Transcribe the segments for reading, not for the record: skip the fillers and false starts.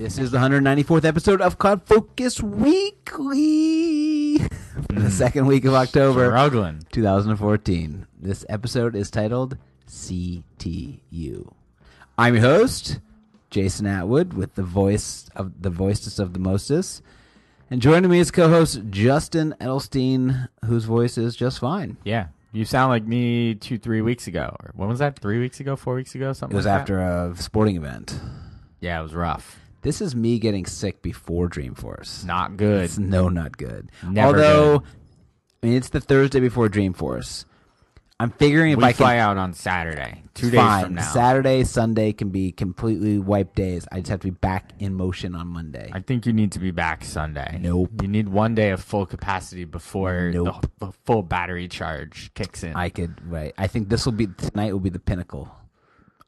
This is the 194th episode of CloudFocus Weekly for the second week of October, Struggling. 2014. This episode is titled CTU. I'm your host, Jason Atwood, with the voicest of the mostest. And joining me is co-host Justin Edelstein, whose voice is just fine. Yeah. You sound like me 2-3 weeks ago. Or when was that? 3 weeks ago? 4 weeks ago? Something It was like after a sporting event. Yeah, it was rough. This is me getting sick before Dreamforce. Not good. Not good. Never Although, good. I mean, it's the Thursday before Dreamforce. I'm figuring if We I can fly out on Saturday, 2 days from now. Saturday, Sunday can be completely wiped days. I just have to be back in motion on Monday. I think you need to be back Sunday. Nope. You need 1 day of full capacity before Nope. the full battery charge kicks in. I think tonight will be the pinnacle.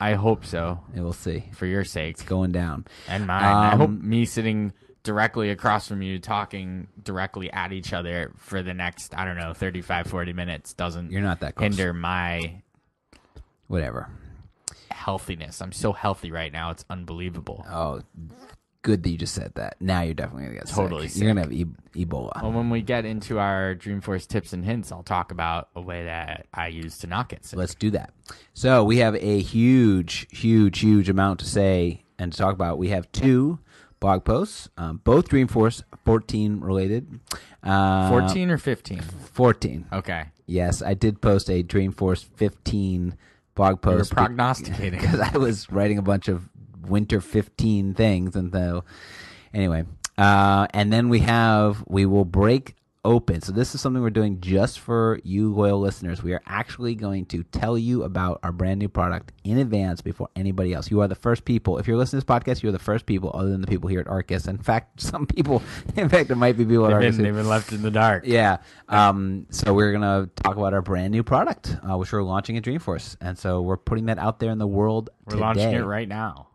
I hope so. And we'll see. For your sake. It's going down. And mine. I hope me sitting directly across from you talking directly at each other for the next, 35, 40 minutes doesn't You're not that close. hinder my Whatever. healthiness. I'm so healthy right now. It's unbelievable. Oh, good that you just said that. Now you're definitely going to get Totally sick. You're going to have Ebola. Well, when we get into our Dreamforce tips and hints, I'll talk about a way that I use to not get sick. Let's do that. So we have a huge amount to say and to talk about. We have 2 blog posts, both Dreamforce 14 related. 14 or 15? 14. Okay. Yes, I did post a Dreamforce 15 blog post. You were prognosticating. Because I was writing a bunch of winter 15 things. And so, anyway. And then we will break open. So this is something we're doing just for you loyal listeners. We are actually going to tell you about our brand new product in advance before anybody else. You are the first people. If you're listening to this podcast, you're the first people other than the people here at Arkus. In fact, it might be people at Arkus. They've been left in the dark. Yeah. So we're going to talk about our brand new product, which we're launching at Dreamforce. And so we're putting that out there in the world today. We're launching it right now.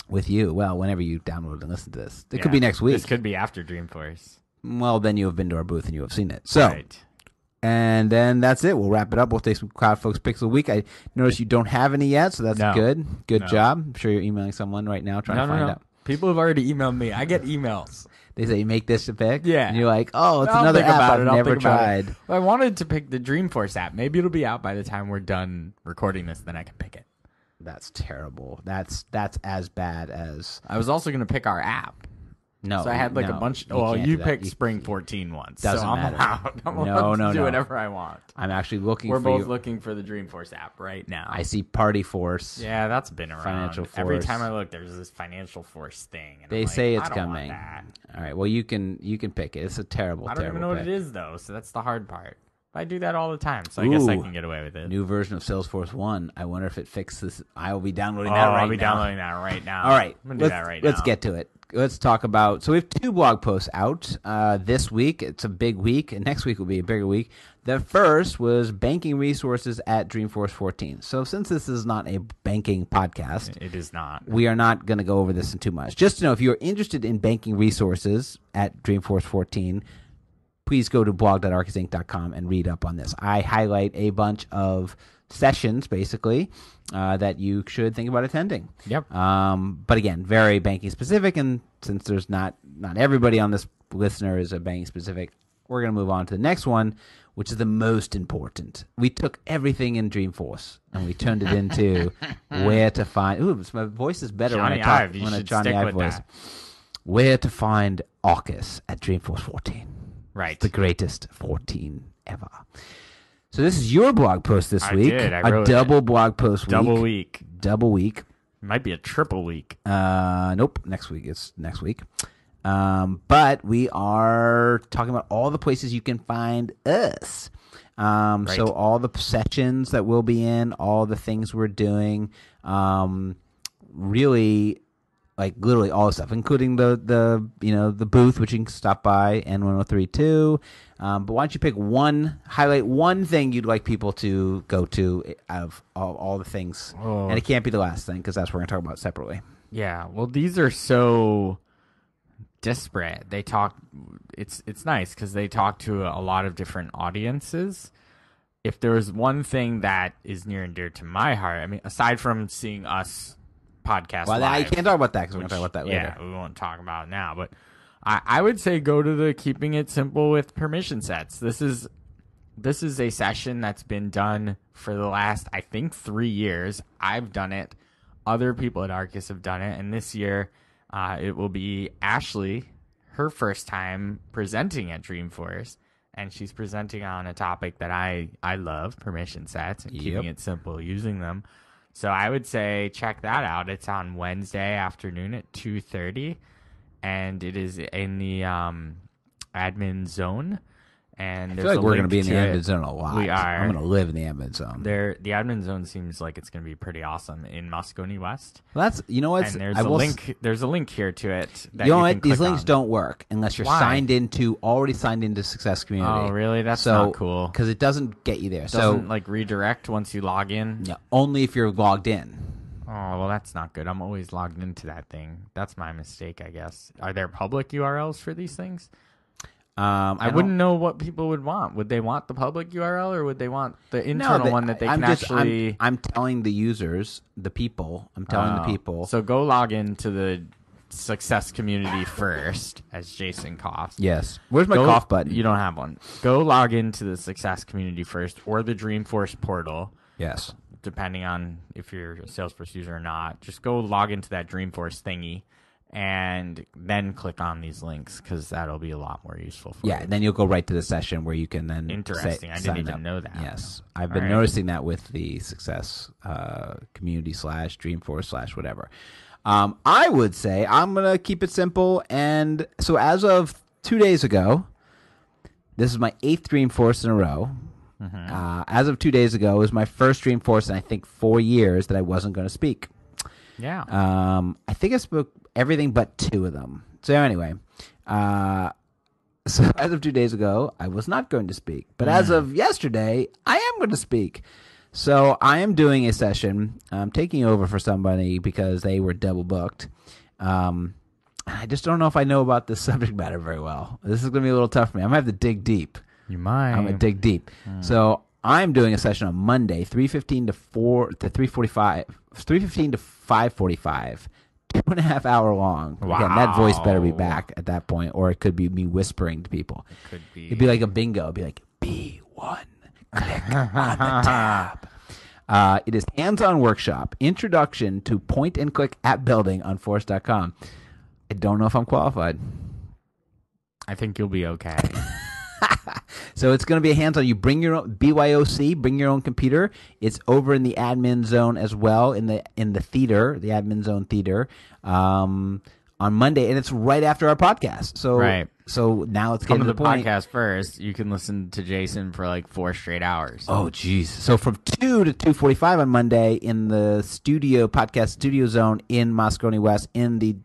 With you. Well, whenever you download and listen to this. It could be next week. This could be after Dreamforce. Well, then you have been to our booth and you have seen it. So, right. And then that's it. We'll wrap it up. We'll take some CloudFocus picks of the week. I noticed you don't have any yet, so that's good. Good job. I'm sure you're emailing someone right now trying to find out. People have already emailed me. I get emails. They say, you make this a pick? Yeah. And you're like, oh, it's another app I've never tried. Well, I wanted to pick the Dreamforce app. Maybe it'll be out by the time we're done recording this, then I can pick it. That's terrible. That's as bad as... I was also going to pick our app. No. So I had a bunch... You picked Spring 14 once. Doesn't matter. I'm allowed to do whatever I want. I'm actually looking We're both looking for the Dreamforce app right now. I see Party Force. Yeah, that's been around. Financial Force. Every time I look, there's this Financial Force thing. And they say it's I don't coming. Want that. All right. Well, you can pick it. It's a terrible, I don't terrible even know pick. what it is, though, so that's the hard part. I do that all the time, so I guess I can get away with it. New version of Salesforce 1. I wonder if it fixes. I will be downloading that right now. I'll be downloading that right now. All right. I'm going to do that right now. Let's get to it. Let's talk about... So we have 2 blog posts out this week. It's a big week, and next week will be a bigger week. The first was banking resources at Dreamforce 14. So since this is not a banking podcast... It is not. We are not going to go over this in too much. Just to know, if you're interested in banking resources at Dreamforce 14... please go to blog.arkusinc.com and read up on this. I highlight a bunch of sessions, basically, that you should think about attending. Yep. But again, very banking specific, and since there's not everybody on this listener is a banking specific, we're going to move on to the next one, which is the most important. We took everything in Dreamforce and we turned it into where to find. Ooh, my voice is better Johnny when I talk. Ive, you when a should Johnny stick Ive with voice. that. Where to find Arkus at Dreamforce 14. Right. The greatest 14 ever. So this is your blog post this week. I wrote a double blog post week. Double week. It might be a triple week. Nope. Next week. It's next week. But we are talking about all the places you can find us. Right. So all the sessions that we'll be in, all the things we're doing, really... like literally all the stuff, including the booth, which you can stop by, N1032. But why don't you highlight one thing you'd like people to go to out of all the things, and it can't be the last thing because that's what we're going to talk about separately. Yeah, well, these are so disparate. They talk. It's nice because they talk to a lot of different audiences. If there was one thing that is near and dear to my heart, I mean, aside from seeing us podcast. Well, I live, can't talk about that because we're going to talk about that later. Yeah, we won't talk about it now. But I would say go to the keeping it simple with permission sets. This is a session that's been done for the last, I think, 3 years. I've done it. Other people at Arkus have done it. And this year, it will be Ashley, her first time presenting at Dreamforce. And she's presenting on a topic that I love, permission sets, and keeping it simple using them. So I would say check that out. It's on Wednesday afternoon at 2:30, and it is in the admin zone. And I feel like we're going to be in the admin zone a lot. We are. I'm going to live in the admin zone. The admin zone seems like it's going to be pretty awesome in Moscone West. Well, that's, you know what? And there's a link. There's a link here to it. That you know you what? can These click links on. don't work unless you're already signed into Success Community. Oh, really? That's not cool. Because it doesn't get you there. Doesn't like redirect once you log in. Yeah, only if you're logged in. Oh, well, that's not good. I'm always logged into that thing. That's my mistake, I guess. Are there public URLs for these things? I wouldn't know what people would want. Would they want the public URL or would they want the internal one that they can actually... I'm telling the users, the people. I'm telling the people. So go log into the Success Community first, as Jason coughs. Yes. Where's my cough button? You don't have one. Go log into the Success Community first or the Dreamforce portal. Yes. Depending on if you're a Salesforce user or not. Just go log into that Dreamforce thingy. And then click on these links because that'll be a lot more useful for you. Yeah, then you'll go right to the session where you can then Interesting. I didn't even know that. Yes. I've been noticing that with the Success community / Dreamforce / whatever. I would say I'm going to keep it simple. And so as of 2 days ago, this is my 8th Dreamforce in a row. Mm-hmm. As of 2 days ago, it was my first Dreamforce in I think 4 years that I wasn't going to speak. Yeah. I think I spoke everything but 2 of them. So anyway, so as of 2 days ago, I was not going to speak. But as of yesterday, I am going to speak. So I am doing a session. I'm taking over for somebody because they were double booked. I just don't know if I know about this subject matter very well. This is going to be a little tough for me. I'm going to have to dig deep. You might. I'm going to dig deep. So I'm doing a session on Monday, 3:15 to 3:45, 3:15 to 5:45, 2.5 hour long. Wow. Again, that voice better be back at that point, or it could be me whispering to people. It could be. It'd be like a bingo. It'd be like B1, click on the tab. It is hands-on workshop, introduction to point-and-click app building on Force.com. I don't know if I'm qualified. I think you'll be okay. So it's going to be a hands-on. You bring your own BYOC, bring your own computer. It's over in the admin zone as well, in the theater, the admin zone theater, on Monday, and it's right after our podcast. So right. So now let's Come get to to the point. podcast first. You can listen to Jason for like 4 straight hours. Oh, geez. So from 2 to 2:45 on Monday in the podcast studio zone in Moscone West in the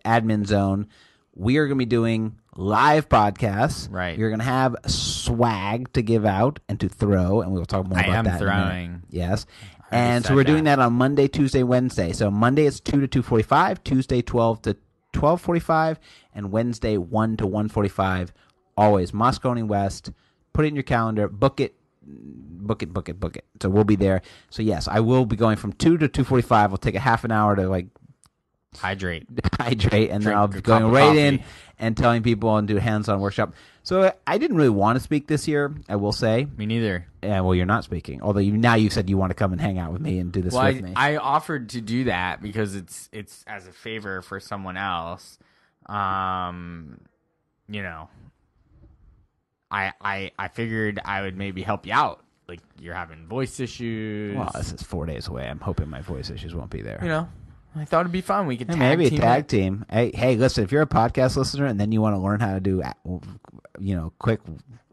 admin zone, we are going to be doing live podcasts. Right. You're going to have swag to give out and to throw, and we'll talk more about that. I am throwing. Yes. And so we're doing that on Monday, Tuesday, Wednesday. So Monday it's 2 to 2:45, Tuesday 12 to 12:45, and Wednesday 1 to 1:45. Always Moscone West. Put it in your calendar. Book it. So we'll be there. So yes, I will be going from 2 to 2:45. We'll take a half an hour to like hydrate, and then I'll be going right in and telling people and do a hands-on workshop. So I didn't really want to speak this year, I will say. Me neither. Yeah, well, you're not speaking. Although now you said you want to come and hang out with me and do this with me. I offered to do that because it's as a favor for someone else. You know, I figured I would maybe help you out. Like you're having voice issues. Well, this is 4 days away. I'm hoping my voice issues won't be there. You know, I thought it'd be fun. We could maybe a tag team. Hey, listen, if you're a podcast listener and then you want to learn how to do, quick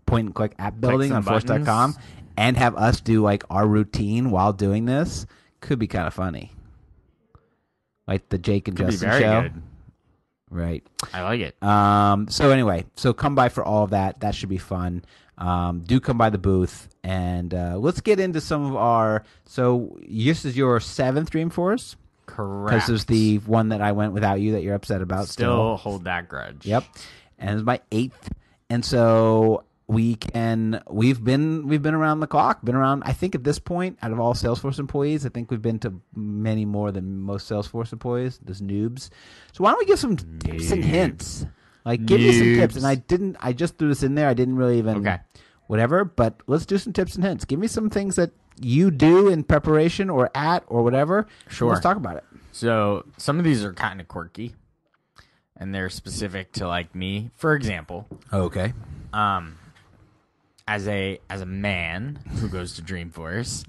point-and-click app building on Force.com and have us do like our routine while doing this, could be kind of funny. Like the Jake and Justin be very show. Good. Right. I like it. So anyway, come by for all of that. That should be fun. Do come by the booth, and let's get into some of our. So this is your 7th Dreamforce. Correct. Because it was the one that I went without you that you're upset about. Still hold that grudge. Yep. And it's my 8th. And so we've been around the clock, I think at this point, out of all Salesforce employees, I think we've been to many more than most Salesforce employees, those noobs. So why don't we give some tips and hints? Like, give me some tips. And I just threw this in there. I didn't really even, whatever, but let's do some tips and hints. Give me some things that you do in preparation or whatever. Sure. Let's talk about it. So some of these are kind of quirky, and they're specific to like me. For example, okay, as a man who goes to Dreamforce,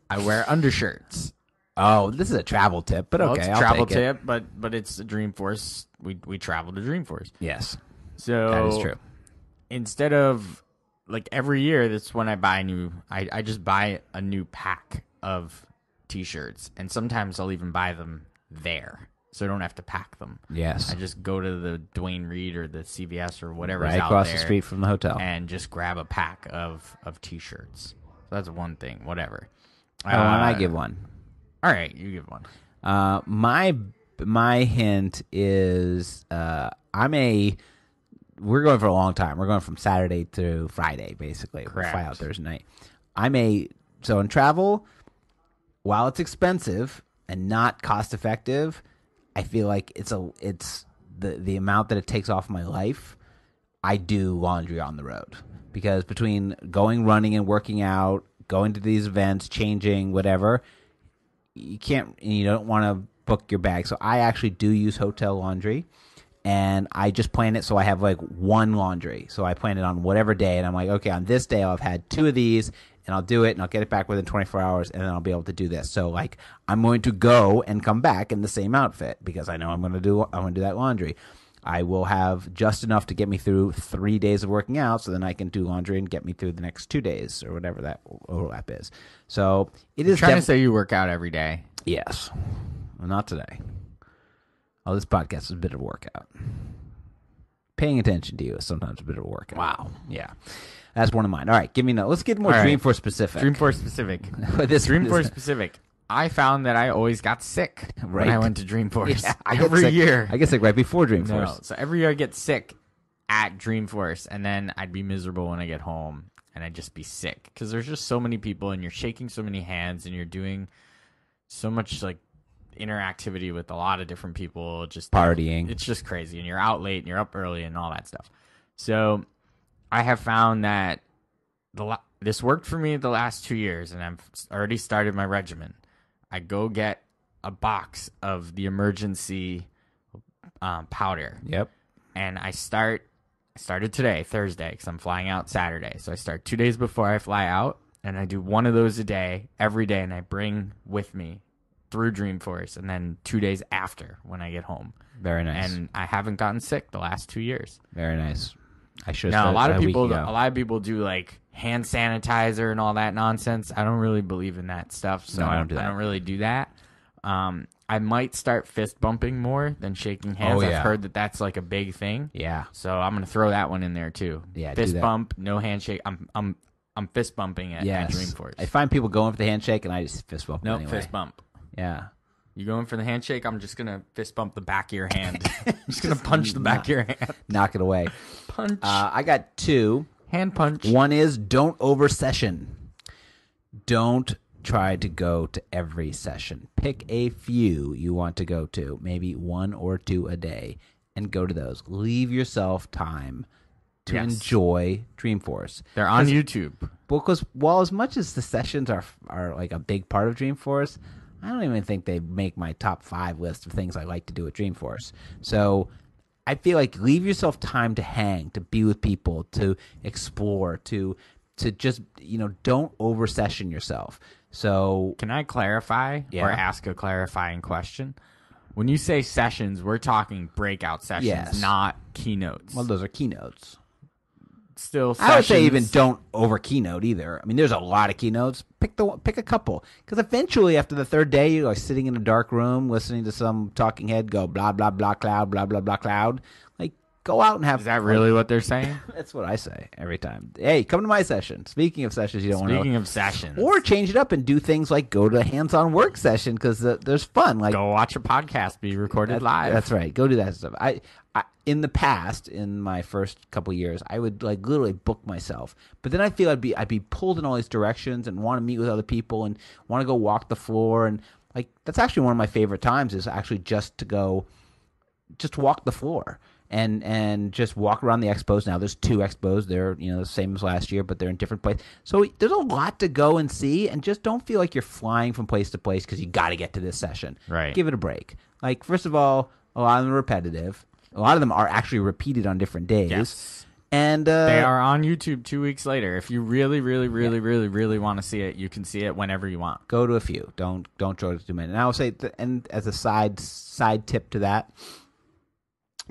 I wear undershirts. Oh, this is a travel tip, but okay, it's a travel tip, but it's a Dreamforce. We travel to Dreamforce. Yes, so that is true. Instead of like every year, that's when I buy I just buy a new pack of T-shirts, and sometimes I'll even buy them there, so I don't have to pack them. Yes, I just go to the Dwayne Reed or the CVS or whatever right is out across there the street from the hotel, and just grab a pack of T-shirts. So that's one thing. Whatever. I give one. All right, you give one. My hint is we're going for a long time. We're going from Saturday to Friday, basically. Correct. We'll fly out Thursday night. So in travel, while it's expensive and not cost effective, I feel like it's the amount that it takes off my life. I do laundry on the road because between going running and working out, going to these events, changing, whatever, you don't want to book your bag. So I actually do use hotel laundry, and I just plan it so I have like one laundry. So I plan it on whatever day, and I'm like, okay, on this day I'll have had 2 of these, and I'll do it, and I'll get it back within 24 hours, and then I'll be able to do this. So like I'm going to go and come back in the same outfit because I know I'm going to do that laundry. I will have just enough to get me through 3 days of working out, so then I can do laundry and get me through the next 2 days or whatever that overlap is. So it is Trying to say you work out every day. Yes. Well, not today. Oh, this podcast is a bit of a workout. Paying attention to you is sometimes a bit of a workout. Wow. Yeah. That's one of mine. All right, let's get more Dreamforce specific. Dreamforce specific. Dreamforce specific. I found that I always got sick when I went to Dreamforce. Yeah, every year. I get sick right before Dreamforce. No, so every year I get sick at Dreamforce, and then I'd be miserable when I get home, and I'd just be sick because there's just so many people, and you're shaking so many hands, and you're doing so much like interactivity with a lot of different people. Just partying. It's just crazy, and you're out late, and you're up early, and all that stuff. So I have found that this worked for me the last 2 years, and I've already started my regimen. I go get a box of the emergency powder. Yep. And I started today, Thursday, because I'm flying out Saturday. So I start 2 days before I fly out, and I do one of those a day, every day, and I bring with me through Dreamforce, and then 2 days after when I get home. Very nice. And I haven't gotten sick the last 2 years. Very nice. I should. Now a lot of people do like hand sanitizer and all that nonsense. I don't really believe in that stuff, so no, I don't do that. I don't really do that. I might start fist bumping more than shaking hands. Oh, yeah. I've heard that that's like a big thing. Yeah. So I'm gonna throw that one in there too. Yeah. Fist bump, no handshake. I'm fist bumping at Dreamforce. I find people going for the handshake, and I just fist bump. No, anyway. fist bump. Yeah. You going for the handshake? I'm just gonna fist bump the back of your hand. I'm just gonna punch the back of your hand. Knock it away. Punch. I got 2. Hand punch. One is don't over session. Don't try to go to every session. Pick a few you want to go to, maybe 1 or 2 a day, and go to those. Leave yourself time to enjoy Dreamforce. They're on YouTube. Because while as much as the sessions are like a big part of Dreamforce, I don't even think they make my top 5 list of things I like to do at Dreamforce. So I feel like leave yourself time to hang, to be with people, to explore, to just, don't over session yourself. So can I clarify or ask a clarifying question? When you say sessions, we're talking breakout sessions, not keynotes. Well, those are keynotes. Still sessions. I would say even don't over keynote either. I mean, there's a lot of keynotes. Pick a couple, because eventually after the 3rd day, you're like sitting in a dark room listening to some talking head go blah blah blah cloud, blah blah blah cloud. Like, go out and have. Is that really what they're saying? That's what I say every time. Hey, come to my session. Speaking of sessions, you don't want to. Speaking of sessions, or change it up and do things like go to a hands-on work session because there's fun. Like go watch a podcast be recorded live. That's right. Go do that stuff. in the past, in my first couple years, I would like literally book myself. But then I feel I'd be pulled in all these directions and want to meet with other people and want to go walk the floor. And like that's actually one of my favorite times is actually just walk the floor and just walk around the expos. Now there's 2 expos. They're the same as last year, but they're in different places. So there's a lot to go and see, and just don't feel like you're flying from place to place because you got to get to this session. Right. Give it a break. Like first of all, a lot of them are repetitive. A lot of them are actually repeated on different days. Yes. And they are on YouTube 2 weeks later. If you really, really, really, really, really want to see it, you can see it whenever you want. Go to a few. Don't go to too many. And I will say, and as a side tip to that,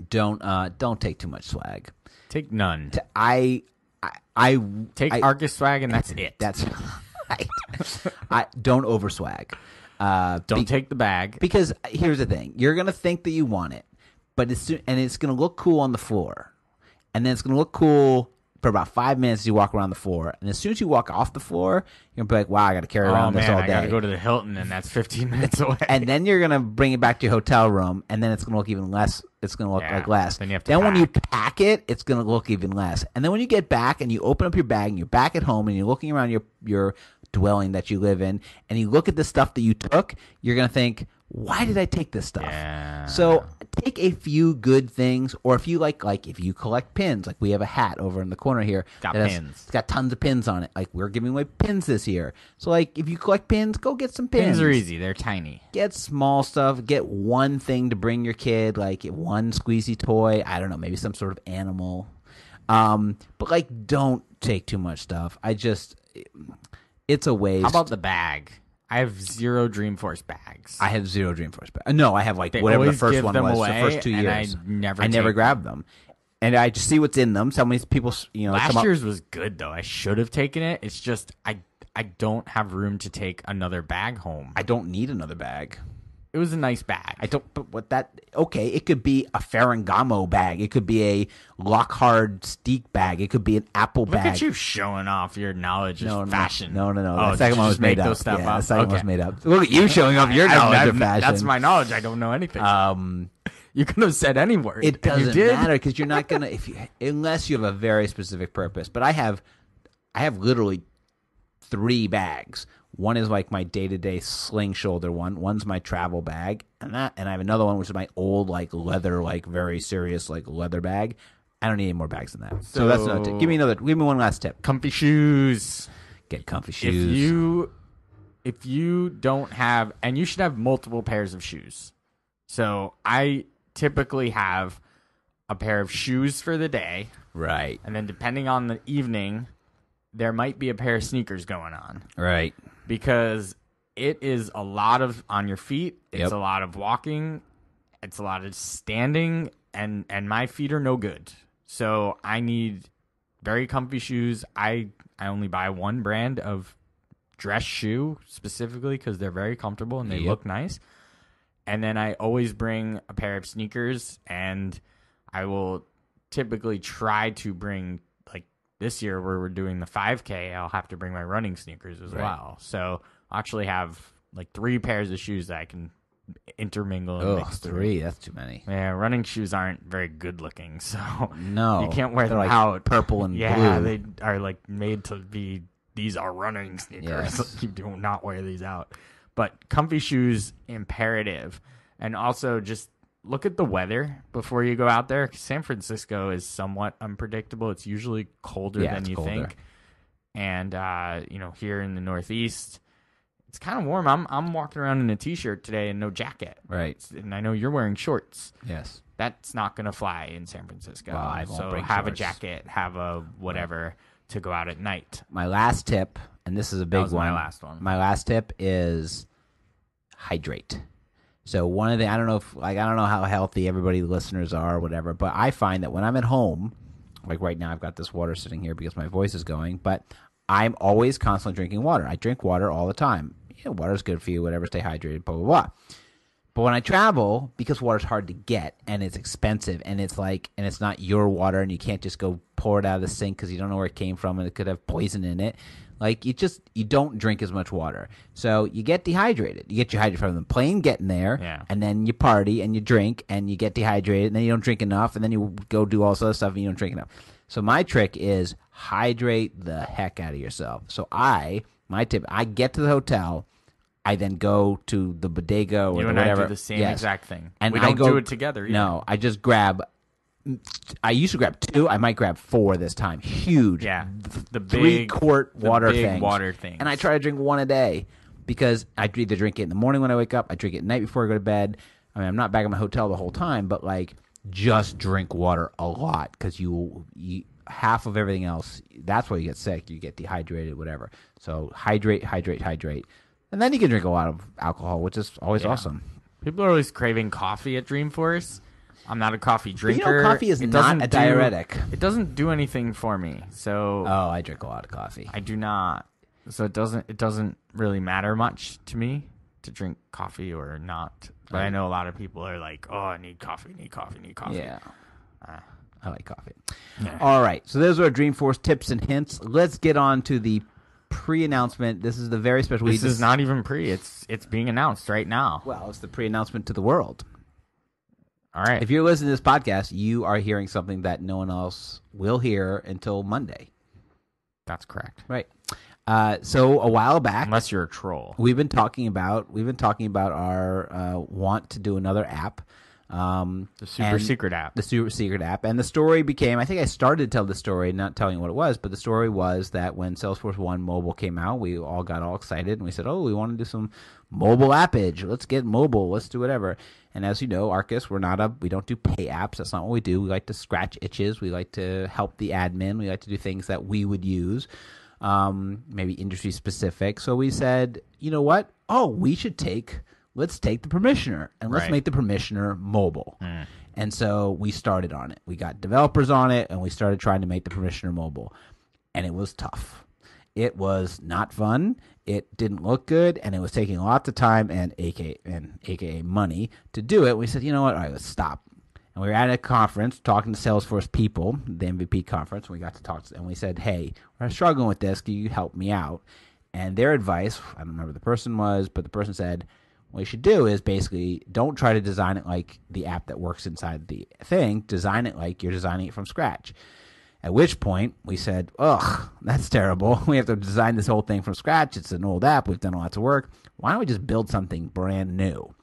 don't take too much swag. Take none. I take Arkus swag, and that's it. That's right. Don't over swag. Don't take the bag. Because here's the thing: you're gonna think that you want it, but it's gonna look cool on the floor, and then it's gonna look cool for about 5 minutes as you walk around the floor. And as soon as you walk off the floor, you're gonna be like, "Wow, I got to carry around this all day." I got to go to the Hilton, and that's 15 minutes away. And then you're gonna bring it back to your hotel room, and then it's gonna look even less. It's gonna look like less. Then you have to when you pack it, it's gonna look even less. And then when you get back and you open up your bag and you're back at home and you're looking around your dwelling that you live in, and you look at the stuff that you took, you're gonna think, why did I take this stuff? Yeah. So take a few good things, or if you like if you collect pins, like we have a hat over in the corner here. Got pins. It's got tons of pins on it. Like we're giving away pins this year. So like if you collect pins, go get some pins. Pins are easy. They're tiny. Get small stuff. Get one thing to bring your kid, like one squeezy toy. I don't know, maybe some sort of animal. But like don't take too much stuff. It's a waste. How about the bag? I have 0 Dreamforce bags. I have 0 Dreamforce bags. No, I have like They whatever the always first give one them was. away, The first 2 years, I never grabbed them, and I just see what's in them. So many people, last year's was good though. I should have taken it. It's just I don't have room to take another bag home. I don't need another bag. It was a nice bag. I don't. But what that? Okay, it could be a Ferragamo bag. It could be a Lockhart Steak bag. It could be an Apple bag. Look at you showing off your knowledge of fashion. No. Oh, The second one was made up. Those stuff up? The second one was made up. Look at you showing off your knowledge of fashion. That's my knowledge. I don't know anything. You could have said any word. It doesn't matter because you're not gonna unless you have a very specific purpose. But I have literally 3 bags. One is like my day-to-day sling shoulder one. One's my travel bag, and I have another one which is my old like leather, like very serious like leather bag. I don't need any more bags than that. So that's another tip. Give me one last tip. Comfy shoes. Get comfy shoes. If you don't have, and you should have multiple pairs of shoes. So I typically have a pair of shoes for the day, right? And then depending on the evening, there might be a pair of sneakers going on, right? Because it is a lot of on your feet. It's a lot of walking. It's a lot of standing, and my feet are no good. So I need very comfy shoes. I only buy one brand of dress shoe specifically because they're very comfortable and they look nice. And then I always bring a pair of sneakers, and I will typically try to bring, like this year where we're doing the 5K, I'll have to bring my running sneakers as well. So I'll actually have like 3 pairs of shoes that I can intermingle and mix through. 3, that's too many. Yeah, running shoes aren't very good looking, so no, you can't wear them like out. Purple and blue. Yeah, they are like made to be. These are running sneakers. Yes. You do not wear these out. But comfy shoes, imperative, and also just look at the weather before you go out there. San Francisco is somewhat unpredictable. It's usually colder than you think, and here in the Northeast. It's kind of warm. I'm walking around in a t-shirt today and no jacket. Right. And I know you're wearing shorts. Yes. That's not going to fly in San Francisco. Well, I won't so bring have shorts. A jacket, have a whatever to go out at night. My last tip, and this is a big one. My last one. My last tip is hydrate. So one of the I don't know how healthy everybody listeners are or whatever, but I find that when I'm at home, like right now I've got this water sitting here because my voice is going, but I'm always constantly drinking water. I drink water all the time. Water's good for you, whatever, stay hydrated, blah, blah, blah. But when I travel, because water's hard to get and it's expensive and it's not your water and you can't just go pour it out of the sink because you don't know where it came from and it could have poison in it. Like you don't drink as much water. So you get dehydrated. You get dehydrated from the plane getting there, and then you party and you drink and you get dehydrated and then you don't drink enough and then you go do all this other stuff and you don't drink enough. So my trick is hydrate the heck out of yourself. So my tip, I get to the hotel, I then go to the bodega or you and whatever. I do the same exact thing. And we don't do it together either. No, I just grab. I used to grab 2. I might grab 4 this time. Huge. Yeah. The 3-quart water big things. water things. And I try to drink 1 a day because I either drink it in the morning when I wake up, I drink it at night before I go to bed. I mean, I'm not back at my hotel the whole time, but like just drink water a lot because you half of everything else, that's why you get sick. You get dehydrated, whatever. So hydrate. And then you can drink a lot of alcohol, which is always awesome. People are always craving coffee at Dreamforce. I'm not a coffee drinker. Coffee is not a diuretic. It doesn't do anything for me. So I drink a lot of coffee. I do not. So it doesn't really matter much to me to drink coffee or not. But I know a lot of people are like, oh, I need coffee. Yeah. I like coffee. Yeah. All right. So those are Dreamforce tips and hints. Let's get on to the pre-announcement. This is the very special. This is not even pre. It's being announced right now. Well, it's the pre-announcement to the world. All right. If you're listening to this podcast, you are hearing something that no one else will hear until Monday. That's correct. Right. So a while back, unless you're a troll, we've been talking about our want to do another app. The super secret app. The super secret app. And the story became, I think I started to tell the story, not telling you what it was, but the story was that when Salesforce 1 Mobile came out, we all got all excited and we said, we want to do some mobile appage. Let's get mobile. Let's do whatever. And as you know, Arkus, we don't do pay apps. That's not what we do. We like to scratch itches. We like to help the admin. We like to do things that we would use, maybe industry specific. So we said, you know what? Let's take the permissioner and let's make the permissioner mobile. And so we started on it. We got developers on it and we started trying to make the permissioner mobile. And it was tough. It was not fun. It didn't look good, and it was taking lots of time and aka money to do it. We said, you know what? All right, let's stop. And we were at a conference talking to Salesforce people, the MVP conference. And we got to talk to them, and we said, hey, we're struggling with this. Can you help me out? And their advice, I don't remember who the person was, but the person said, what you should do is basically don't try to design it like the app that works inside the thing. Design it like you're designing it from scratch. At which point, we said, ugh, that's terrible. We have to design this whole thing from scratch. It's an old app. We've done lots of work. Why don't we just build something brand new?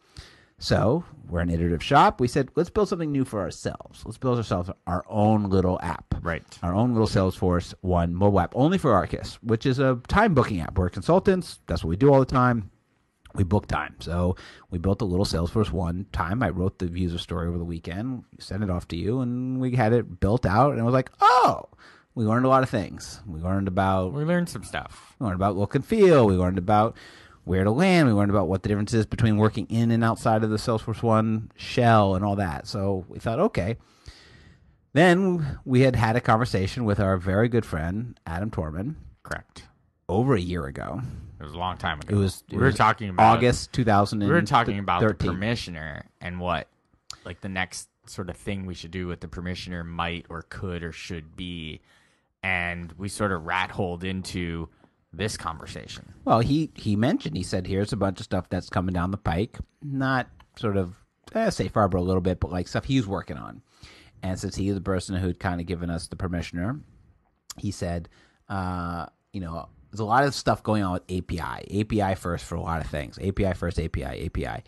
So we're an iterative shop. We said, let's build something new for ourselves. Let's build ourselves our own little app. Right. Our own little Salesforce 1 mobile app, only for Arkus, which is a time booking app. We're consultants. That's what we do all the time. We book time. So we built a little Salesforce 1 time. I wrote the user story over the weekend, sent it off to you, and we had it built out. And it was like, we learned a lot of things. We learned some stuff. We learned about look and feel. We learned about where to land. We learned about what the difference is between working in and outside of the Salesforce 1 shell and all that. So we thought, okay. Then we had a conversation with our very good friend, Adam Torman. Correct. Over a year ago. It was a long time ago. We were talking about August 2013. We were talking about the permissioner and what, like, the next sort of thing we should do with the permissioner might or could or should be, and we sort of rat-holed into this conversation. Well, he mentioned, he said, here's a bunch of stuff that's coming down the pike, not sort of safe harbor a little bit, but like stuff he's working on. And since he's the person who'd kind of given us the permissioner, he said, there's a lot of stuff going on with API first for a lot of things. API first, API.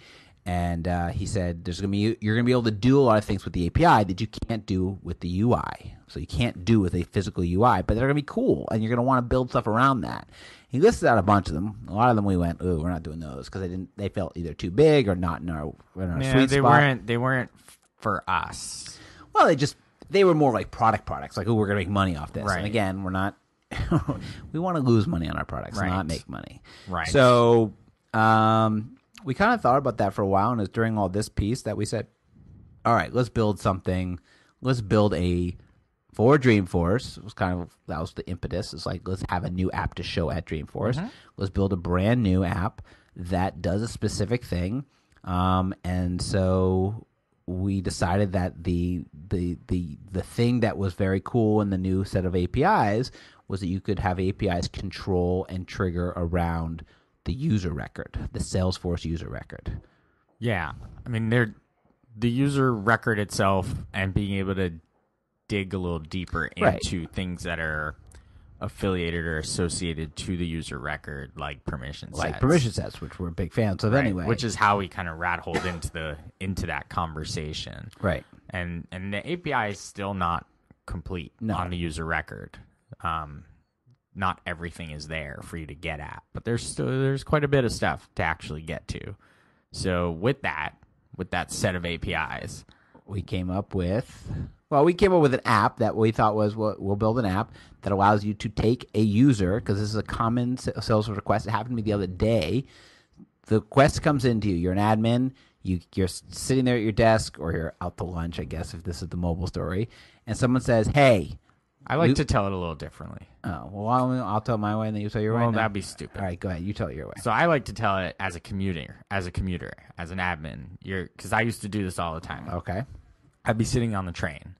And he said you're going to be able to do a lot of things with the API that you can't do with the UI. So you can't do with a physical UI, but they're going to be cool, and you're going to want to build stuff around that. He listed out a bunch of them. A lot of them we went, ooh, we're not doing those because they felt either too big or not in our sweet spot. They weren't for us. Well, they were more like products, like, ooh, we're going to make money off this. Right. And again, we're not. We want to lose money on our products, not make money. Right. So we kind of thought about that for a while, and it was during all this piece that we said, all right, let's build something. Let's build for Dreamforce. That was the impetus. It's like, let's have a new app to show at Dreamforce. Mm-hmm. Let's build a brand new app that does a specific thing And so we decided that the thing that was very cool in the new set of APIs was that you could have APIs control and trigger around the user record, the Salesforce user record. Yeah. I mean, the user record itself and being able to dig a little deeper into things that are affiliated or associated to the user record, like permission sets. Like permission sets, which we're big fans of anyway. Which is how we kind of rat-holed into that conversation. Right. And the API is still not complete on the user record. Not everything is there for you to get at, but there's quite a bit of stuff to actually get to. So with that set of APIs, we came up with an app that we thought was, we'll build an app that allows you to take a user, because this is a common Salesforce request. It happened to me the other day. The request comes into you. You're an admin. You're sitting there at your desk, or you're out to lunch, I guess, if this is the mobile story, and someone says, hey. I like to tell it a little differently. Oh, well, I'll tell it my way, and then you tell your way. Well, that'd be stupid. All right, go ahead. You tell it your way. So I like to tell it as a commuter, as an admin. Because I used to do this all the time. Okay. I'd be sitting on the train,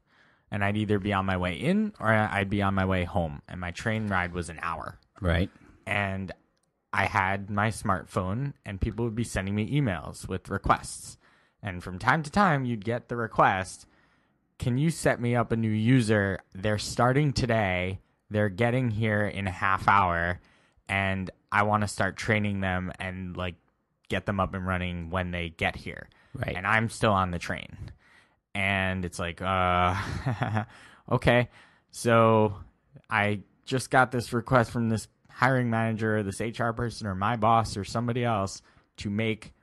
and I'd either be on my way in or I'd be on my way home, and my train ride was an hour. Right. And I had my smartphone, and people would be sending me emails with requests. And from time to time, you'd get the request, can you set me up a new user? They're starting today. They're getting here in a half hour, and I want to start training them and like get them up and running when they get here. Right. And I'm still on the train. And it's like, okay. So I just got this request from this hiring manager, or this HR person, or my boss, or somebody else to make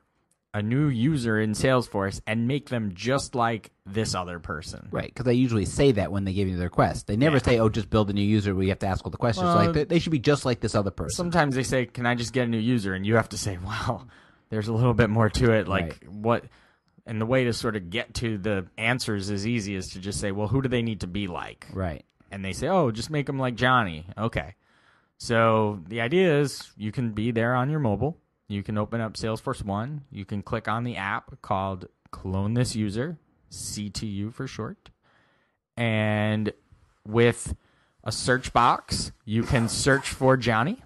a new user in Salesforce and make them just like this other person. Right, because they usually say that when they give you the request. They never say, oh, just build a new user where you have to ask all the questions. Like they should be just like this other person. Sometimes they say, can I just get a new user? And you have to say, well, there's a little bit more to it. Like what? And the way to sort of get to the answers is easy is to just say, well, who do they need to be like? Right. And they say, oh, just make them like Johnny. Okay. So the idea is you can be there on your mobile. You can open up Salesforce One. You can click on the app called Clone This User, CTU for short. And with a search box, you can search for Johnny.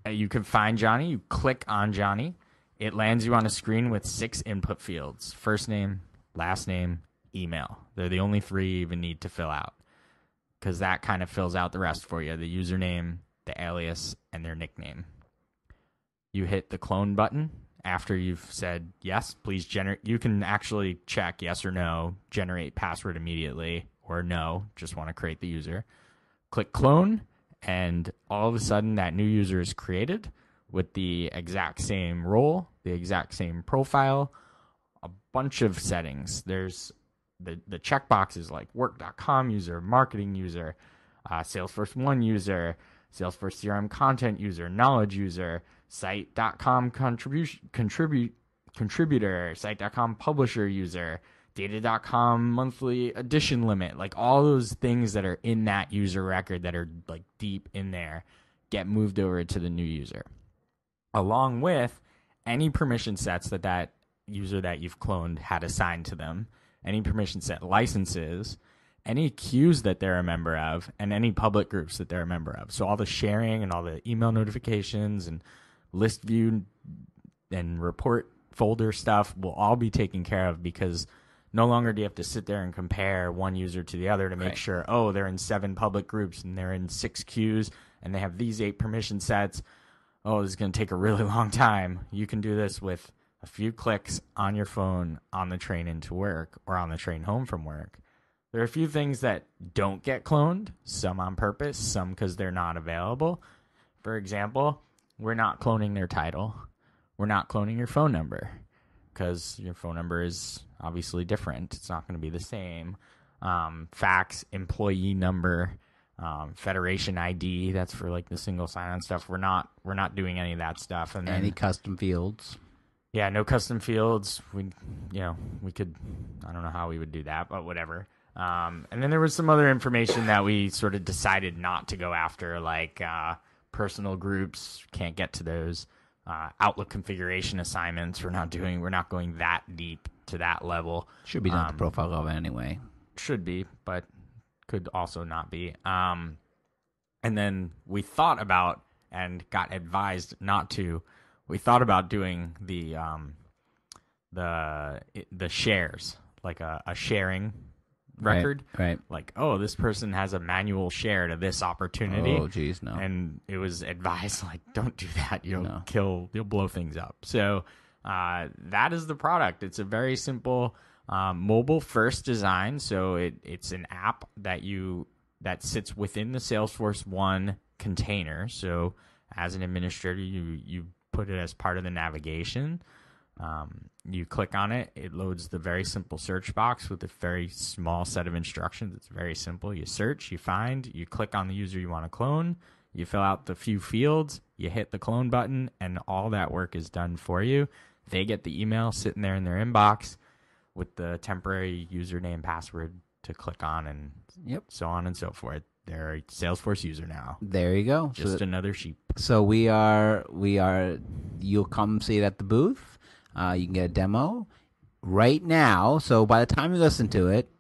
You can find Johnny. You click on Johnny. It lands you on a screen with 6 input fields: first name, last name, email. They're the only 3 you even need to fill out, because that kind of fills out the rest for you: the username, the alias, and their nickname. You hit the clone button after you've said, yes, please generate. You can actually check yes or no, generate password immediately, or no, just want to create the user. Click clone, and all of a sudden that new user is created with the exact same role, the exact same profile, a bunch of settings. There's the checkboxes like work.com user, marketing user, Salesforce One user, Salesforce CRM content user, knowledge user, site.com contributor, site.com publisher user, data.com monthly edition limit. Like all those things that are in that user record that are like deep in there get moved over to the new user, along with any permission sets that user that you've cloned had assigned to them, any permission set licenses, any queues that they're a member of, and any public groups that they're a member of. So all the sharing and all the email notifications and list view and report folder stuff will all be taken care of, because no longer do you have to sit there and compare one user to the other to make sure, oh, they're in 7 public groups and they're in 6 queues and they have these 8 permission sets. Oh, this is going to take a really long time. You can do this with a few clicks on your phone on the train into work or on the train home from work. There are a few things that don't get cloned, some on purpose, some because they're not available. For example, we're not cloning their title. We're not cloning your phone number, because your phone number is obviously different. It's not going to be the same. Fax, employee number, Federation ID, that's for like the single sign-on stuff. We're not doing any of that stuff. And then, any custom fields? Yeah, no custom fields. We could, I don't know how we would do that, but whatever. And then there was some other information that we sort of decided not to go after, like personal groups, can't get to those. Outlook configuration assignments. We're not going that deep to that level. Should be done at the profile level anyway. Should be, but could also not be. And then we thought about and got advised not to. We thought about doing the shares, like a sharing record. Right. Like, oh, this person has a manual share to this opportunity. Oh, geez, no. And it was advised, like, don't do that. You'll blow things up. So that is the product. It's a very simple mobile first design. So it's an app that sits within the Salesforce One container. So as an administrator, you put it as part of the navigation. You click on it, it loads the very simple search box with a very small set of instructions. It's very simple. You search, you find, you click on the user you want to clone, you fill out the few fields, you hit the clone button, and all that work is done for you. They get the email sitting there in their inbox with the temporary username, password to click on, and so on and so forth. They're a Salesforce user now. There you go. Just another sheep. So we are. You'll come see it at the booth. You can get a demo right now. So by the time you listen to it,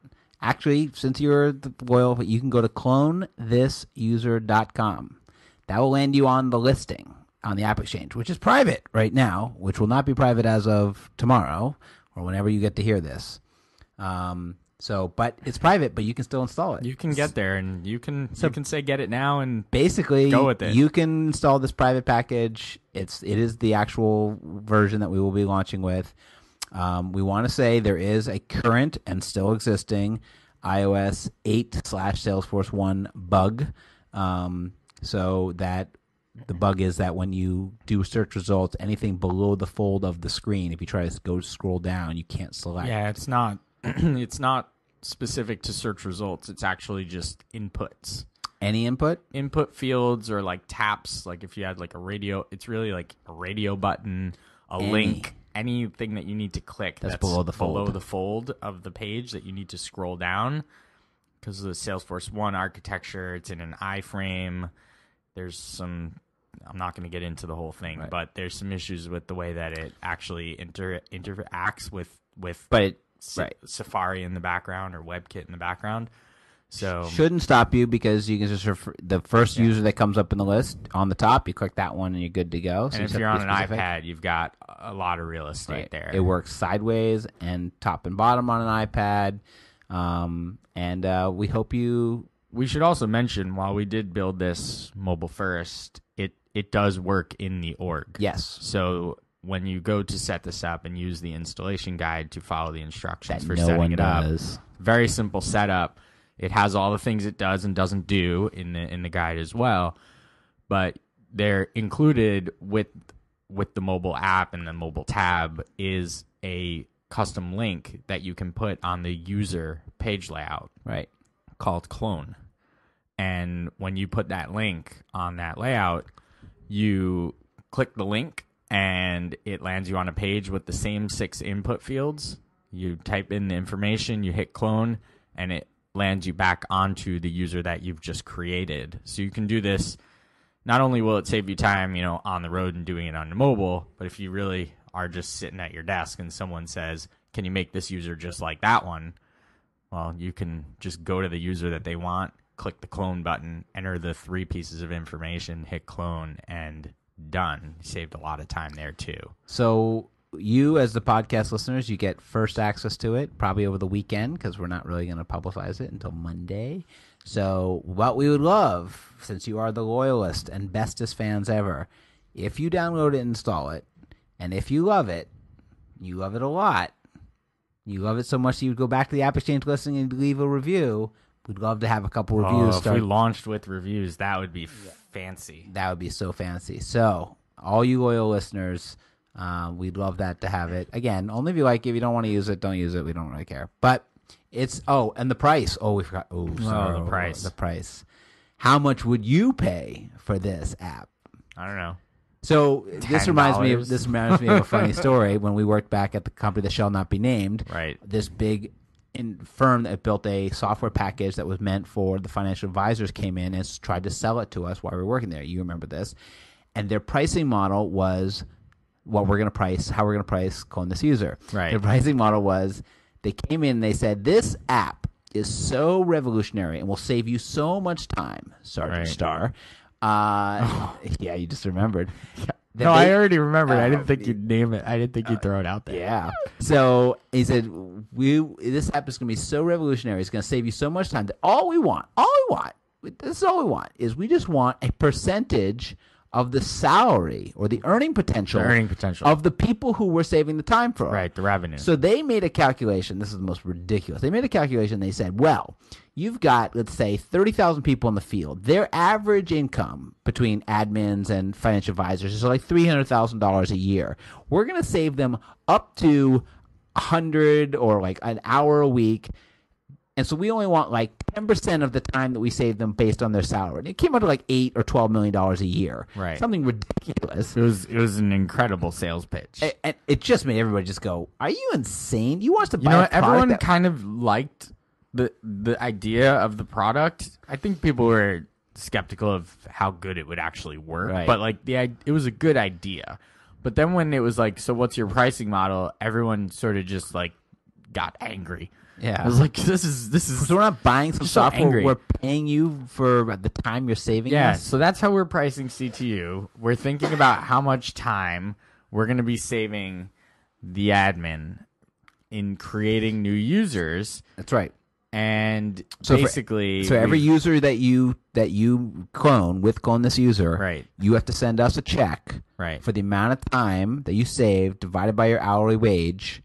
actually, since you're loyal, you can go to clonethisuser.com. That will land you on the listing on the App Exchange, which is private right now, which will not be private as of tomorrow or whenever you get to hear this. But it's private, but you can still install it. You can get there, and you can say get it now, and basically go with it. You can install this private package. It is the actual version that we will be launching with. We want to say there is a current and still existing iOS 8/Salesforce One bug. So that the bug is that when you do search results, anything below the fold of the screen, if you try to go scroll down, you can't select. Yeah, it's not. It's not specific to search results. It's actually just inputs. Any input? Input fields or like taps. Like if you had like a radio, it's really like a radio button, link, anything that you need to click that's below the fold of the page that you need to scroll down. Because of the Salesforce One architecture, it's in an iframe. There's some. I'm not going to get into the whole thing, right. But there's some issues with the way that it actually interacts with. Right. Safari in the background or WebKit in the background. So shouldn't stop you because you can just the first user that comes up in the list on the top, you click that one and you're good to go. So and if you're on an iPad, you've got a lot of real estate there. It works sideways and top and bottom on an iPad. We hope you. We should also mention, while we did build this mobile first, it does work in the org. Yes. So when you go to set this up and use the installation guide to follow the instructions for setting it up, very simple setup. It has all the things it does and doesn't do in the guide as well, but they're included with the mobile app and the mobile tab is a custom link that you can put on the user page layout, right? Called clone. And when you put that link on that layout, you click the link and it lands you on a page with the same 6 input fields. You type in the information, you hit clone, and it lands you back onto the user that you've just created. So you can do this. Not only will it save you time, on the road and doing it on the mobile, but if you really are just sitting at your desk and someone says, can you make this user just like that one? Well, you can just go to the user that they want, click the clone button, enter the 3 pieces of information, hit clone, and done. You saved a lot of time there too. So you, as the podcast listeners, you get first access to it probably over the weekend because we're not really going to publicize it until Monday. So what we would love, since you are the loyalist and bestest fans ever, if you download it and install it, and if you love it a lot, you love it so much that you'd go back to the App Exchange listing and leave a review. We'd love to have a couple reviews. If we launched with reviews, that would be fancy. That would be so fancy. So all you loyal listeners, we'd love that to have it. Again, only if you like it. If you don't want to use it, don't use it. We don't really care. But it's, and the price. Oh, we forgot. Oh, sorry. The price. The price. How much would you pay for this app? I don't know. So this reminds me of a funny story. When we worked back at the company that shall not be named, right? This big firm that built a software package that was meant for the financial advisors came in and tried to sell it to us while we were working there. You remember this. and their pricing model was what we're going to price, how we're going to price calling this user. Right. Their pricing model was they came in and they said, this app is so revolutionary and will save you so much time, Sergeant Star. Yeah, you just remembered. No, I already remembered. I didn't think you'd name it. I didn't think you'd throw it out there. Yeah. So he said, this app is going to be so revolutionary. It's going to save you so much time that all we want, this is all we want, is we just want a percentage of the salary or the earning potential of the people who we're saving the time for. Right, the revenue. So they made a calculation. This is the most ridiculous. They made a calculation. They said, well, you've got, let's say, 30,000 people in the field. Their average income between admins and financial advisors is like $300,000 a year. We're going to save them up to 100 or like an hour a week. And so we only want like 10% of the time that we save them based on their salary. And it came out to like $8 or $12 million a year. Right. Something ridiculous. It was an incredible sales pitch. And it just made everybody just go, are you insane? You want us to buy a product everyone kind of liked the idea of the product. I think people were skeptical of how good it would actually work. Right. But like it was a good idea. But then when it was like, so what's your pricing model? Everyone sort of just like got angry. Yeah. I was like, this is. So we're not buying some so software. angry. We're paying you for the time you're saving Yeah, us. so that's how we're pricing CTU. We're thinking about how much time we're going to be saving the admin in creating new users. That's right. And So basically, so every user that you clone with clone this user, right, you have to send us a check, right, for the amount of time that you saved divided by your hourly wage,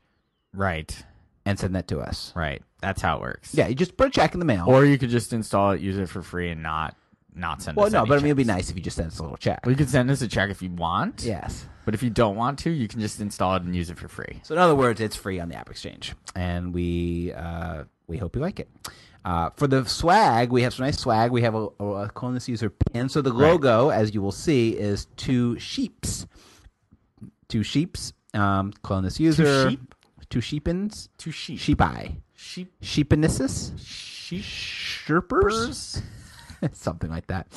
right, and send that to us. right. That's how it works. Yeah, you just put a check in the mail. Or you could just install it, use it for free, and not send us. Well, no, any but I mean, it'd be checks. nice if you just sent us a little check. Well, you could send us a check if you want. Yes. But if you don't want to, you can just install it and use it for free. So in other words, it's free on the App Exchange, and we hope you like it. For the swag, we have some nice swag. We have a clone this user pin. So the logo, as you will see, is two sheeps. Clone this user. Two sheepins. Two sheep. Sheepi. Sheepinissus. Sherpers. Something like that.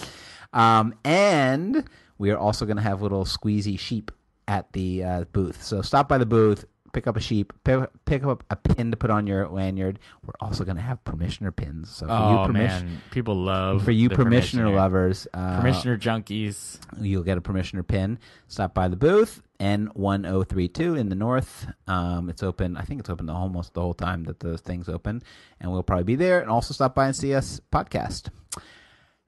And we are also going to have little squeezy sheep at the booth. So stop by the booth, pick up a sheep, pick up a pin to put on your lanyard. We're also going to have permissioner pins. So for man, people love for you the permissioner lovers, permissioner junkies. You'll get a permissioner pin. Stop by the booth, N1032 in the north. It's open. I think it's open almost the whole time that the thing's open, and we'll probably be there. And also stop by and see us podcast.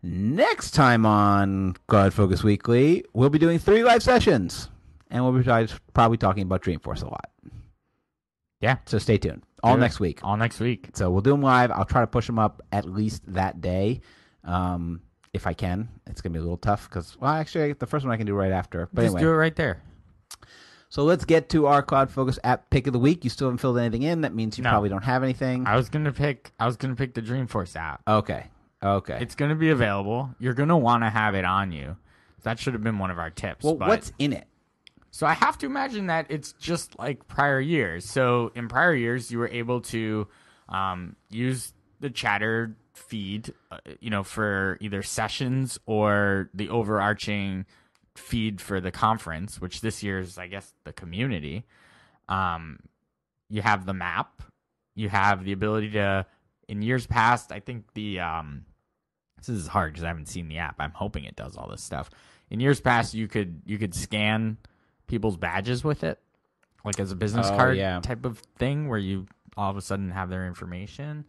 Next time on CloudFocus Weekly, we'll be doing 3 live sessions, and we'll be probably talking about Dreamforce a lot. Yeah. So stay tuned. All next week. All next week. So we'll do them live. I'll try to push them up at least that day, if I can. It's going to be a little tough because, well, actually, the first one I can do right after. But Just anyway. do it right there. So let's get to our CloudFocus app pick of the week. You still haven't filled anything in. That means you probably don't have anything. I was gonna pick the Dreamforce app. Okay. It's gonna be available. You're gonna want to have it on you. That should have been one of our tips. Well, but what's in it? So I have to imagine that it's just like prior years. So in prior years, you were able to use the Chatter feed, for either sessions or the overarching feed for the conference, which this year's, I guess, the community. You have the map. You have the ability to, in years past, I think this is hard because I haven't seen the app. I'm hoping it does all this stuff. In years past, you could scan people's badges with it, like as a business card type of thing, where you all of a sudden have their information.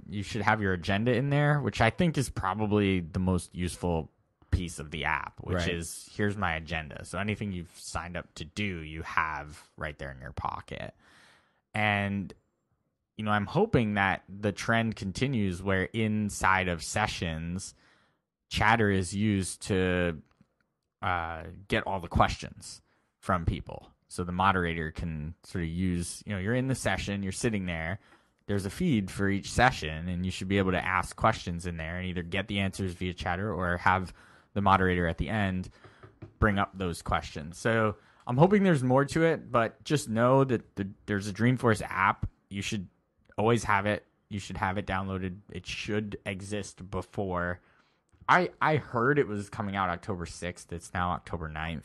You should have your agenda in there, which I think is probably the most useful piece of the app, which is, here's my agenda. So anything you've signed up to do, you have right there in your pocket. And I'm hoping that the trend continues where inside of sessions, Chatter is used to get all the questions from people. So the moderator can sort of use, you're in the session, you're sitting there, there's a feed for each session, and you should be able to ask questions in there and either get the answers via Chatter or have the moderator at the end bring up those questions. So I'm hoping there's more to it, but just know that there's a Dreamforce app. You should always have it. You should have it downloaded. It should exist before I heard it was coming out October 6th. It's now October 9th.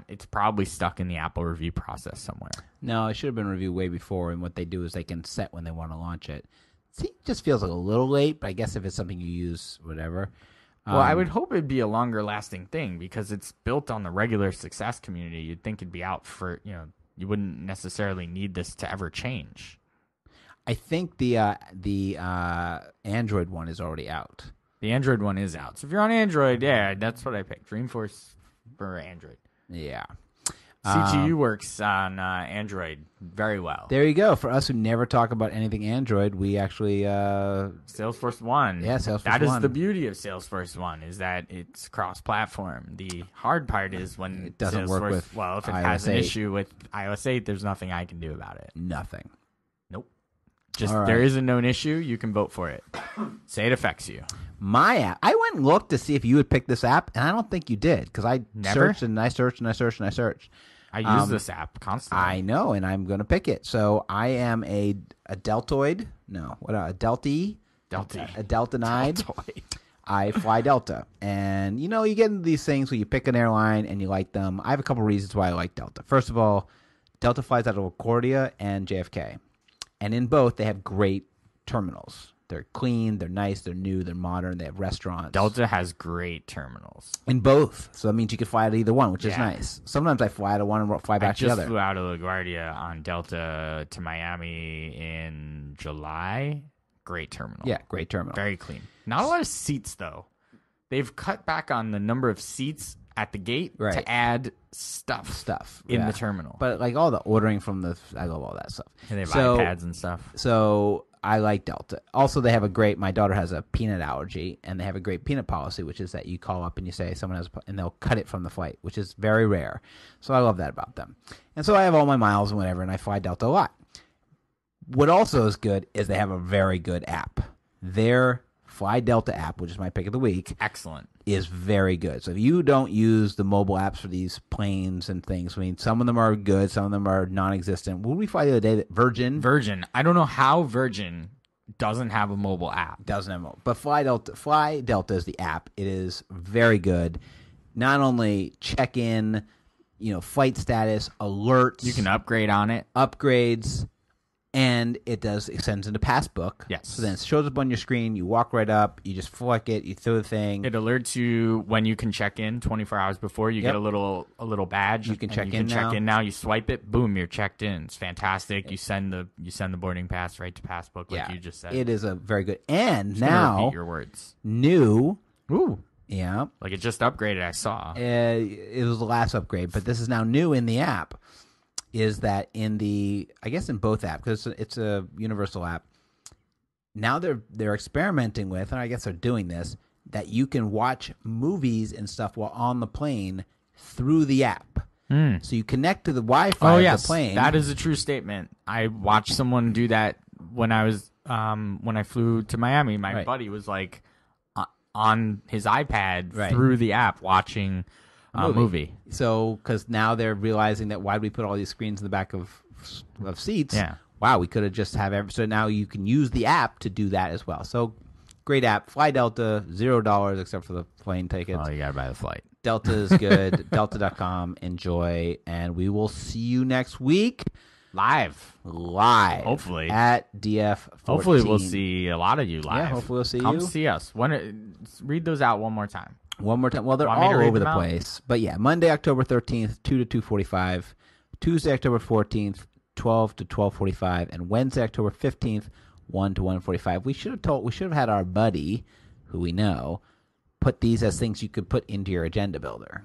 It's probably stuck in the Apple review process somewhere. No, it should have been reviewed way before, and what they do is they can set when they want to launch it. See, it just feels like a little late, but I guess if it's something you use, whatever. Well, I would hope it'd be a longer lasting thing because it's built on the regular success community. You'd think it'd be out for, you wouldn't necessarily need this to ever change. I think the Android one is already out. The Android one is out. So if you're on Android, yeah, that's what I picked. Dreamforce for Android. Yeah. CTU works on Android very well. There you go. For us who never talk about anything Android, we actually Salesforce One. Yeah, Salesforce That One. is the beauty of Salesforce One, is that it's cross-platform. The hard part is when it doesn't work with if it iOS has an 8. issue with iOS 8, there's nothing I can do about it. Nothing. Nope. Just All right. there is a known issue. You can vote for it. Say it affects you. My app. I went and looked to see if you would pick this app, and I don't think you did because I Never? searched and I searched and I searched and I searched. I use this app constantly. I know, and I'm going to pick it. So I am a deltoid. No, what a delty. A deltonide. Deltoid. I fly Delta, and you get into these things where you pick an airline and you like them. I have a couple reasons why I like Delta. First of all, Delta flies out of LaGuardia and JFK, and in both they have great terminals. They're clean, they're nice, they're new, they're modern, they have restaurants. Delta has great terminals. In both. So that means you could fly to either one, which is Yeah. nice. Sometimes I fly to one and fly back to the I other. just flew out of LaGuardia on Delta to Miami in July. Great terminal. Yeah, great terminal. Very clean. Not a lot of seats, though. They've cut back on the number of seats at the gate Right. to add stuff in yeah. the terminal. But like all the ordering from I love all that stuff. And they have So- iPads and stuff. So I like Delta. Also, they have my daughter has a peanut allergy, and they have a great peanut policy, which is that you call up and you say someone has, and they'll cut it from the flight, which is very rare. So I love that about them. And so I have all my miles and whatever, and I fly Delta a lot. What also is good is they have a very good app. Their Fly Delta app, which is my pick of the week, Excellent. is very good. So if you don't use the mobile apps for these planes and things, I mean, some of them are good, some of them are non-existent. What did we find the other day that Virgin. I don't know how Virgin doesn't have a mobile app. doesn't have mobile, but Fly Delta is the app. It is very good. Not only check in, flight status, alerts, You can upgrade on it. upgrades, and it sends into Passbook. Yes. So then it shows up on your screen. You walk right up. You just flick it. You throw the thing. It alerts you when you can check in 24 hours before. You Yep. get a little badge. You can and check you in can now. check in now. You swipe it, boom, you're checked in. It's fantastic. You send the boarding pass right to Passbook, like you just said. It is a very good. And Just gonna now repeat your words. new. Ooh, Yeah. like it just upgraded. I saw. It was the last upgrade, but this is now new in the app. Is that in both apps, because it's a universal app. Now they're experimenting with, and I guess they're doing this, that you can watch movies and stuff while on the plane through the app. So you connect to the Wi-Fi of the plane. That is a true statement. I watched someone do that when I was when I flew to Miami. My Right. buddy was like on his iPad Right. through the app watching a movie. So, because now they're realizing that why do we put all these screens in the back of seats? Yeah. Wow, we could have just so now you can use the app to do that as well. So, great app. Fly Delta, $0 except for the plane tickets. Oh, you gotta buy the flight. Delta is good. Delta.com. Enjoy, and we will see you next week Live. Hopefully. at DF14. Hopefully we'll see a lot of you live. Yeah, hopefully we'll see Come you. see us. Read those out one more time. One more time. Well, they're Want me to all read over them the out? place. But yeah, Monday, October 13th, 2 to 2:45. Tuesday, October 14th, 12 to 12:45, and Wednesday, October 15th, 1 to 1:45. We should have had our buddy, who we know, put these as things you could put into your agenda builder.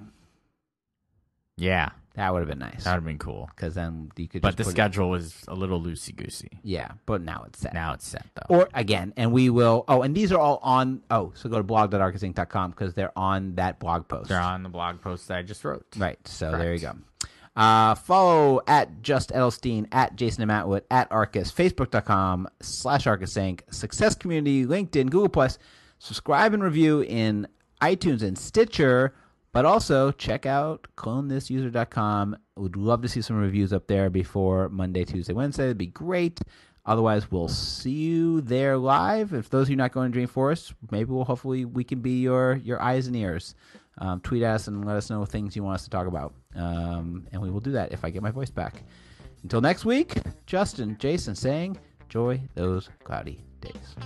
Yeah, That would have been nice. that would have been cool. Because then you could But just the put it- schedule was a little loosey-goosey. Yeah, but now it's set. Now it's set, though. Or again, and we will. Oh, and these are all on. Oh, so go to blog.arkusinc.com because they're on that blog post. They're on the blog post that I just wrote. Right. So Correct. there you go. Follow at Just Edelstein, at Jason and Matt Wood, at Arkus, Facebook.com/ArkusInc, Success Community, LinkedIn, Google Plus. Subscribe and review in iTunes and Stitcher. But also check out clonethisuser.com. Would love to see some reviews up there before Monday, Tuesday, Wednesday. It'd be great. Otherwise, we'll see you there live. If those of you not going to Dreamforce, maybe hopefully we can be your eyes and ears. Tweet us and let us know things you want us to talk about. And we will do that if I get my voice back. Until next week, Justin, Jason saying, enjoy those cloudy days.